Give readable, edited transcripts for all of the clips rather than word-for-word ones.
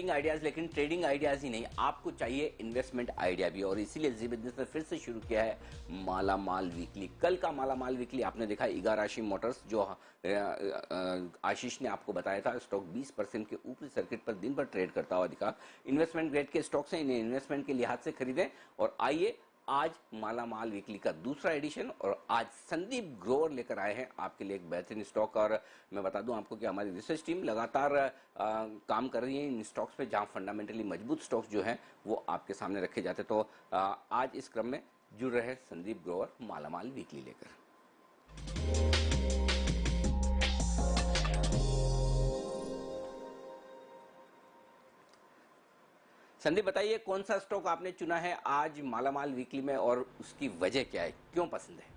Ideas, लेकिन trading ideas ही नहीं, आपको चाहिए इन्वेस्टमेंट आइडिया भी। और इसीलिए जी बिजनेस ने फिर से शुरू किया है माला माल वीकली। कल का माला माल वीकली आपने देखा, इगाराशी मोटर्स जो आशीष ने आपको बताया था, स्टॉक 20% के ऊपरी सर्किट पर दिन भर ट्रेड करता हुआ दिखा। इन्वेस्टमेंट ग्रेड के स्टॉक्स हैं, इन्हें इन्वेस्टमेंट के लिहाज से खरीदें। और आइए आज माला माल वीकली का दूसरा एडिशन, और आज संदीप ग्रोवर लेकर आए हैं आपके लिए एक बेहतरीन स्टॉक। और मैं बता दूं आपको कि हमारी रिसर्च टीम लगातार काम कर रही है इन स्टॉक्स पे, जहां फंडामेंटली मजबूत स्टॉक्स जो हैं वो आपके सामने रखे जाते। तो आज इस क्रम में जुड़ रहे संदीप ग्रोवर माला माल वीकली लेकर। संदीप बताइए, कौन सा स्टॉक आपने चुना है आज मालामाल वीकली में, और उसकी वजह क्या है, क्यों पसंद है?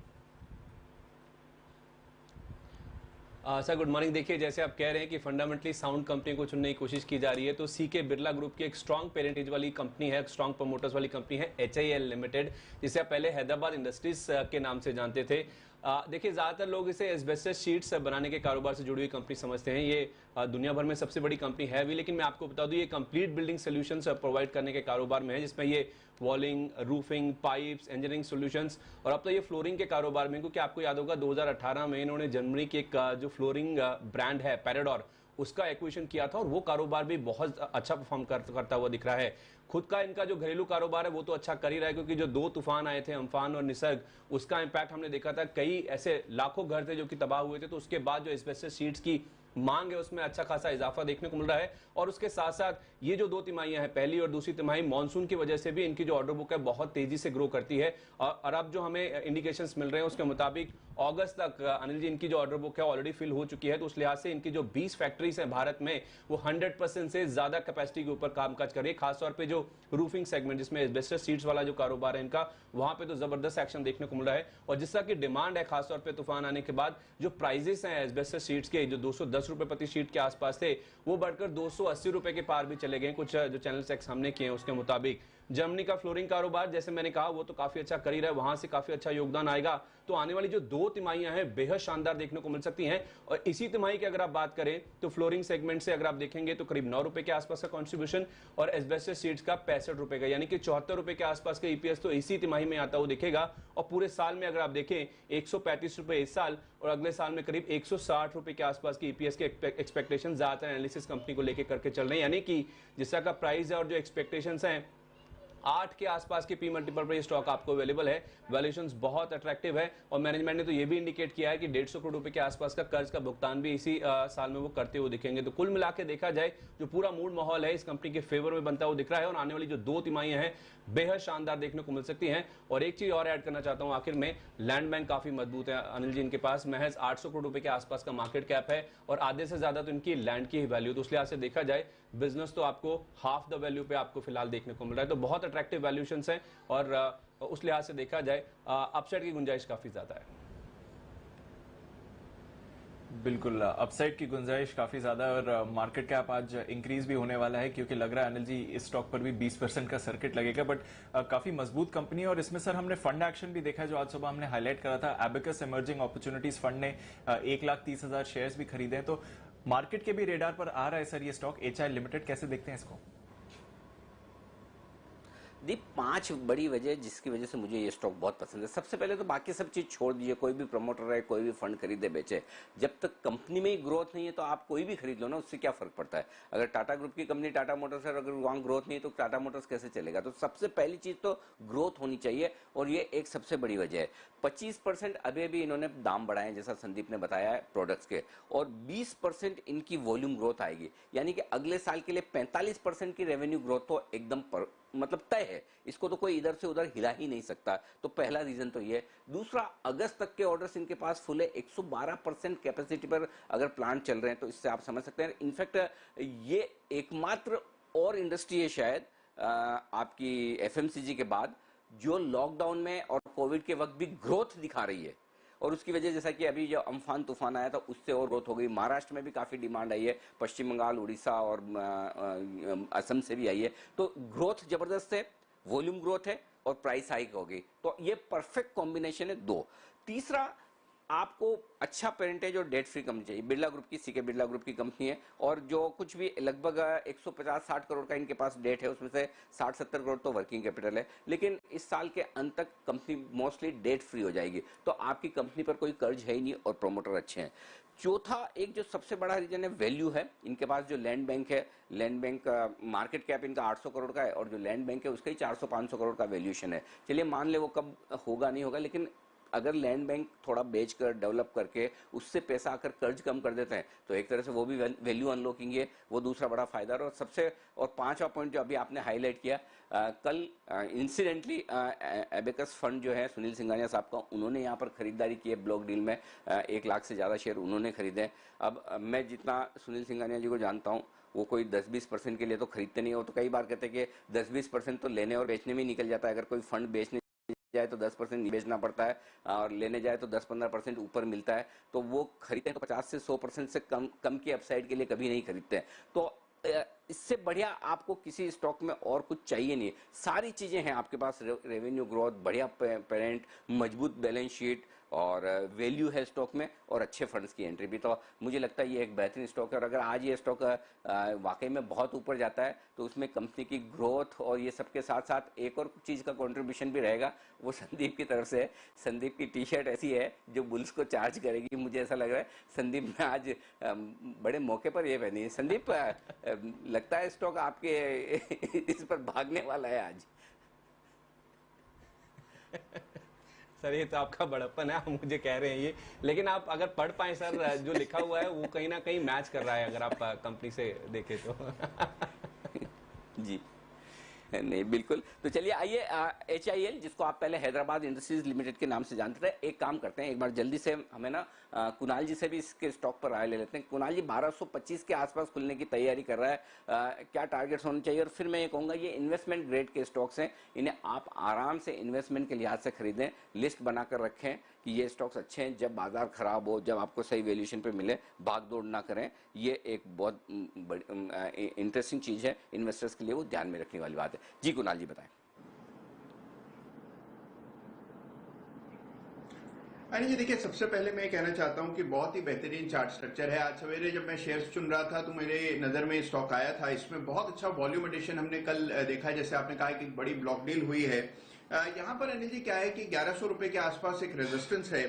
Sir good morning. देखिए, जैसे आप कह रहे हैं कि फंडामेंटली साउंड कंपनी को चुनने की कोशिश की जा रही है, तो सीके बिरला ग्रुप की एक स्ट्रांग पेरेंटेज वाली कंपनी है, स्ट्रांग प्रमोटर्स वाली कंपनी है HIL लिमिटेड, जिसे आप पहले हैदराबाद इंडस्ट्रीज के नाम से जानते थे। देखिए, ज्यादातर लोग इसे एस्बेस्टस शीट्स बनाने के कारोबार से जुड़ी हुई कंपनी समझते हैं। ये दुनिया भर में सबसे बड़ी कंपनी है भी, लेकिन मैं आपको बता दूं ये कंप्लीट बिल्डिंग सोल्यूशंस प्रोवाइड करने के कारोबार में है, जिसमें ये वॉलिंग, रूफिंग, पाइप्स, इंजीनियरिंग सॉल्यूशंस, और अब तो ये फ्लोरिंग के कारोबार में, क्योंकि आपको याद होगा 2018 में इन्होंने जर्मनी की एक जो फ्लोरिंग ब्रांड है पैराडोर, उसका एक्विजिशन किया था, और वो कारोबार भी बहुत अच्छा परफॉर्म करता हुआ दिख रहा है। खुद का इनका जो घरेलू कारोबार है वो तो अच्छा कर ही रहा है, क्योंकि जो 2 तूफान आए थे, अम्फान और निसर्ग, उसका इंपैक्ट हमने देखा था। कई ऐसे लाखों घर थे जो कि तबाह हुए थे, तो उसके बाद जो एस्बेस्टस शीट्स की मांग है उसमें अच्छा खासा इजाफा देखने को मिल रहा है। और उसके साथ साथ ये जो 2 तिमाहियां हैं, पहली और दूसरी तिमाही, मानसून की वजह से भी इनकी जो ऑर्डर बुक है बहुत तेजी से ग्रो करती है। और अब जो हमें इंडिकेशंस मिल रहे हैं उसके मुताबिक अगस्त तक अनिल जी इनकी जो ऑर्डर बुक है ऑलरेडी फिल हो चुकी है। तो उस लिहाज से इनकी जो 20 फैक्ट्रीज हैं भारत में, वो 100% से ज्यादा कैपेसिटी के ऊपर कामकाज कर रही है। खासतौर पर जो रूफिंग सेगमेंट, जिसमें एस्बेस्टस शीट्स वाला जो कारोबार है इनका, वहां पे तो जबरदस्त एक्शन देखने को मिल रहा है। और जिस तरह की डिमांड है, खासतौर पर तूफान आने के बाद, जो प्राइजेस हैं एस्बेस्टस शीट्स के, जो 210 रुपए प्रति शीट के आसपास थे, वो बढ़कर 280 रुपए के पार भी चले गए, कुछ जो चैनल चेक्स हमने किए हैं उसके मुताबिक। जर्मनी का फ्लोरिंग कारोबार, जैसे मैंने कहा, वो तो काफी अच्छा कर ही रहा है, वहां से काफी अच्छा योगदान आएगा। तो आने वाली जो 2 तिमाहियां हैं बेहद शानदार देखने को मिल सकती हैं। और इसी तिमाही की अगर आप बात करें तो फ्लोरिंग सेगमेंट से अगर आप देखेंगे तो करीब 9 रुपए के आसपास का कंट्रीब्यूशन, और एस्बेस्टस शीट्स का 65 रुपए का, यानी कि 74 रुपए के आसपास का ईपीएस तो इसी तिमाही में आता हुआ दिखेगा। और पूरे साल में अगर आप देखें 135 रुपए इस साल, और अगले साल में करीब 160 रुपए के आसपास की ईपीएस के एक्सपेक्टेशन ज्यादातर एनालिसिस कंपनी को लेकर करके चल रहे हैं। यानी कि जिस तरह का प्राइस है और जो एक्सपेक्टेशंस हैं, 8 के आसपास की पी मल्टीपल पर स्टॉक आपको अवेलेबल है। वैल्यूएशंस बहुत अट्रैक्टिव है, और मैनेजमेंट ने तो ये भी इंडिकेट किया है कि 150 करोड़ रुपए के आसपास का कर्ज का भुगतान भी इसी साल में वो करते हुए दिखेंगे। तो कुल मिला के देखा जाए, जो पूरा मूड माहौल है इस कंपनी के फेवर में बनता हुआ दिख रहा है, और आने वाली जो 2 तिमाहियां हैं बेहद शानदार देखने को मिल सकती हैं। और एक चीज और ऐड करना चाहता हूं आखिर में, लैंड बैंक काफी मजबूत है अनिल जी, इनके पास महज 800 करोड़ रुपए के आसपास का मार्केट कैप है, और आधे से ज्यादा तो इनकी लैंड की ही वैल्यू। तो उस लिहाज से देखा जाए, बिजनेस तो आपको हाफ द वैल्यू पे आपको फिलहाल देखने को मिल रहा है। तो बहुत अट्रैक्टिव वैल्यूएशंस है, और उस लिहाज से देखा जाए अपसाइड की गुंजाइश काफी ज्यादा है। बिल्कुल, अपसाइड की गुंजाइश काफी ज्यादा है, और मार्केट कैप आज इंक्रीज भी होने वाला है, क्योंकि लग रहा है अनिल जी इस स्टॉक पर भी 20% का सर्किट लगेगा। बट काफी मजबूत कंपनी है। और इसमें सर हमने फंड एक्शन भी देखा है, जो आज सुबह हमने हाईलाइट करा था। एबेकस इमर्जिंग अपॉर्चुनिटीज फंड ने 1,30,000 शेयर्स भी खरीदे हैं। तो मार्केट के भी रेडार पर आ रहा है सर ये स्टॉक HIL लिमिटेड, कैसे देखते हैं इसको? दी 5 बड़ी वजह जिसकी वजह से मुझे ये स्टॉक बहुत पसंद है। सबसे पहले तो बाकी सब चीज छोड़ दीजिए, कोई भी प्रमोटर है, कोई भी फंड खरीदे बेचे, जब तक कंपनी में ही ग्रोथ नहीं है तो आप कोई भी खरीद लो ना, उससे क्या फर्क पड़ता है। अगर टाटा ग्रुप की कंपनी टाटा मोटर्स है, अगर वहां ग्रोथ नहीं है तो टाटा मोटर्स कैसे चलेगा। तो सबसे पहली चीज तो ग्रोथ होनी चाहिए, और ये एक सबसे बड़ी वजह है। 25% अभी भी इन्होंने दाम बढ़ाए हैं, जैसा संदीप ने बताया है प्रोडक्ट्स के, और 20% इनकी वॉल्यूम ग्रोथ आएगी, यानी कि अगले साल के लिए 45% की रेवेन्यू ग्रोथ तो एकदम मतलब तय है। इसको तो कोई इधर से उधर हिला ही नहीं सकता। तो पहला रीजन तो ये। दूसरा, अगस्त तक के ऑर्डर्स इनके पास फुल है, 112% कैपेसिटी पर अगर प्लांट चल रहे हैं, तो इससे आप समझ सकते हैं। इनफैक्ट ये एकमात्र और इंडस्ट्री है शायद आपकी एफएमसीजी के बाद, जो लॉकडाउन में और कोविड के वक्त भी ग्रोथ दिखा रही है। और उसकी वजह, जैसा कि अभी जो अम्फान तूफान आया था उससे और ग्रोथ हो गई। महाराष्ट्र में भी काफी डिमांड आई है, पश्चिम बंगाल, उड़ीसा और असम से भी आई है। तो ग्रोथ जबरदस्त है, वॉल्यूम ग्रोथ है, और प्राइस हाइक होगी। तो ये परफेक्ट कॉम्बिनेशन है। 2, तीसरा, आपको अच्छा पेरेंटेज और डेट फ्री कंपनी चाहिए। बिरला ग्रुप की, सीके बिरला ग्रुप की कंपनी है, और जो कुछ भी लगभग 150-60 करोड़ का इनके पास डेट है, उसमें से 60-70 करोड़ तो वर्किंग कैपिटल है। लेकिन इस साल के अंत तक कंपनी मोस्टली डेट फ्री हो जाएगी, तो आपकी कंपनी पर कोई कर्ज है ही नहीं और प्रोमोटर अच्छे हैं। चौथा एक जो सबसे बड़ा रीजन है, वैल्यू है। इनके पास जो लैंड बैंक है, लैंड बैंक का मार्केट कैप इनका 800 करोड़ का है, और जो लैंड बैंक है उसका ही 400-500 करोड़ का वैल्यूएशन है। चलिए मान ले वो कब होगा नहीं होगा, लेकिन अगर लैंड बैंक थोड़ा बेचकर डेवलप करके उससे पैसा आकर कर्ज कम कर देते हैं, तो एक तरह से वो भी वैल्यू अनलॉकिंग है, वो दूसरा बड़ा फायदा है। और पांचवा पॉइंट जो अभी आपने हाईलाइट किया, कल इंसिडेंटली एबेकस फंड जो है सुनील सिंघानिया साहब का, उन्होंने यहाँ पर खरीदारी की है ब्लॉक डील में, 1 लाख से ज़्यादा शेयर उन्होंने खरीदे। अब मैं जितना सुनील सिंघानिया जी को जानता हूँ, वो कोई 10-20% के लिए तो खरीदते नहीं हो, तो कई बार कहते हैं कि 10-20% तो लेने और बेचने में ही निकल जाता है। अगर कोई फंड बेचने जाए तो 10% बेचना पड़ता है, और लेने जाए तो 10-15% ऊपर मिलता है। तो वो खरीदते हैं तो 50 से 100% से कम की अपसाइड के लिए कभी नहीं खरीदते हैं। तो इससे बढ़िया आपको किसी स्टॉक में और कुछ चाहिए नहीं। सारी चीजें हैं आपके पास, रेवेन्यू ग्रोथ, बढ़िया पेरेंट, मजबूत बैलेंस शीट, और वैल्यू है स्टॉक में, और अच्छे फंड्स की एंट्री भी। तो मुझे लगता है ये एक बेहतरीन स्टॉक है। और अगर आज ये स्टॉक वाकई में बहुत ऊपर जाता है, तो उसमें कंपनी की ग्रोथ और ये सबके साथ साथ एक और चीज़ का कंट्रीब्यूशन भी रहेगा, वो संदीप की तरफ से है। संदीप की टी शर्ट ऐसी है जो बुल्स को चार्ज करेगी, मुझे ऐसा लग रहा है। संदीप ने आज बड़े मौके पर ये पहनी है। संदीप, लगता है स्टॉक आपके इस पर भागने वाला है आज। सर ये तो आपका बड़प्पन है, आप मुझे कह रहे हैं ये, लेकिन आप अगर पढ़ पाए सर, जो लिखा हुआ है वो कहीं ना कहीं मैच कर रहा है, अगर आप कंपनी से देखें तो। जी नहीं, बिल्कुल। तो चलिए आइए, HIL, जिसको आप पहले हैदराबाद इंडस्ट्रीज लिमिटेड के नाम से जानते थे, एक काम करते हैं, एक बार जल्दी से हमें ना कुणाल जी से भी इसके स्टॉक पर राय ले लेते हैं। कुणाल जी, 1225 के आसपास खुलने की तैयारी कर रहा है, क्या टारगेट्स होने चाहिए? और फिर मैं ये कहूँगा, ये इन्वेस्टमेंट ग्रेड के स्टॉक्स हैं, इन्हें आप आराम से इन्वेस्टमेंट के लिहाज से खरीदें, लिस्ट बनाकर रखें कि ये स्टॉक्स अच्छे हैं, जब बाजार खराब हो, जब आपको सही वैल्यूएशन पे मिले, भाग दौड़ ना करें। ये एक बहुत इंटरेस्टिंग चीज़ है इन्वेस्टर्स के लिए, वो ध्यान में रखने वाली बात है। जी कुणाल जी बताएं। अनिल जी, देखिए, सबसे पहले मैं कहना चाहता हूं कि बहुत ही बेहतरीन चार्ट स्ट्रक्चर है। आज सवेरे जब मैं शेयर्स चुन रहा था तो मेरे नज़र में स्टॉक आया था। इसमें बहुत अच्छा वॉल्यूम एडिशन हमने कल देखा है। जैसे आपने कहा कि बड़ी ब्लॉक डील हुई है। यहाँ पर अनिल जी क्या है कि 1100 रुपए के आसपास एक रेजिस्टेंस है,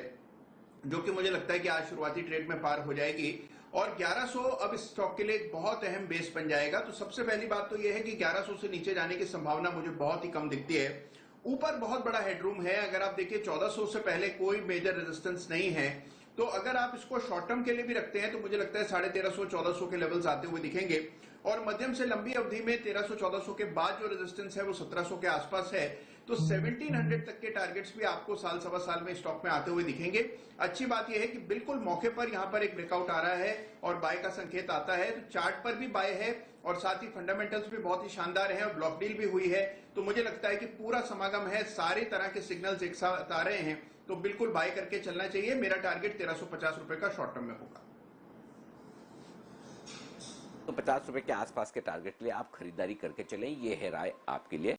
जो कि मुझे लगता है कि आज शुरुआती ट्रेड में पार हो जाएगी, और 1100 अब इस स्टॉक के लिए एक बहुत अहम बेस बन जाएगा। तो सबसे पहली बात तो यह है कि 1100 से नीचे जाने की संभावना मुझे बहुत ही कम दिखती है। ऊपर बहुत बड़ा हेडरूम है। अगर आप देखिए 1400 से पहले कोई मेजर रेजिस्टेंस नहीं है, तो अगर आप इसको शॉर्ट टर्म के लिए भी रखते हैं तो मुझे लगता है 1350-1400 के लेवल्स आते हुए दिखेंगे। और मध्यम से लंबी अवधि में 1300-1400 के बाद जो रेजिस्टेंस है वो 1700 के आसपास है। तो 1700 तक के टारगेट्स भी आपको साल सवा साल में स्टॉक में आते हुए दिखेंगे। अच्छी बात यह है कि बिल्कुल मौके पर यहां पर एक ब्रेकआउट आ रहा है और बाय का संकेत आता है। तो चार्ट पर भी बाय है, और साथ ही फंडामेंटल्स भी बहुत ही शानदार हैं, और ब्लॉक डील भी हुई है। तो मुझे लगता है कि पूरा समागम है, सारे तरह के सिग्नल्स एक साथ आ रहे हैं, तो बिल्कुल बाय करके चलना चाहिए। मेरा टारगेट 1350 रुपए का शॉर्ट टर्म में होगा। तो 50 रुपए के आसपास के टारगेट के लिए आप खरीदारी करके चलें, ये है राय आपके लिए।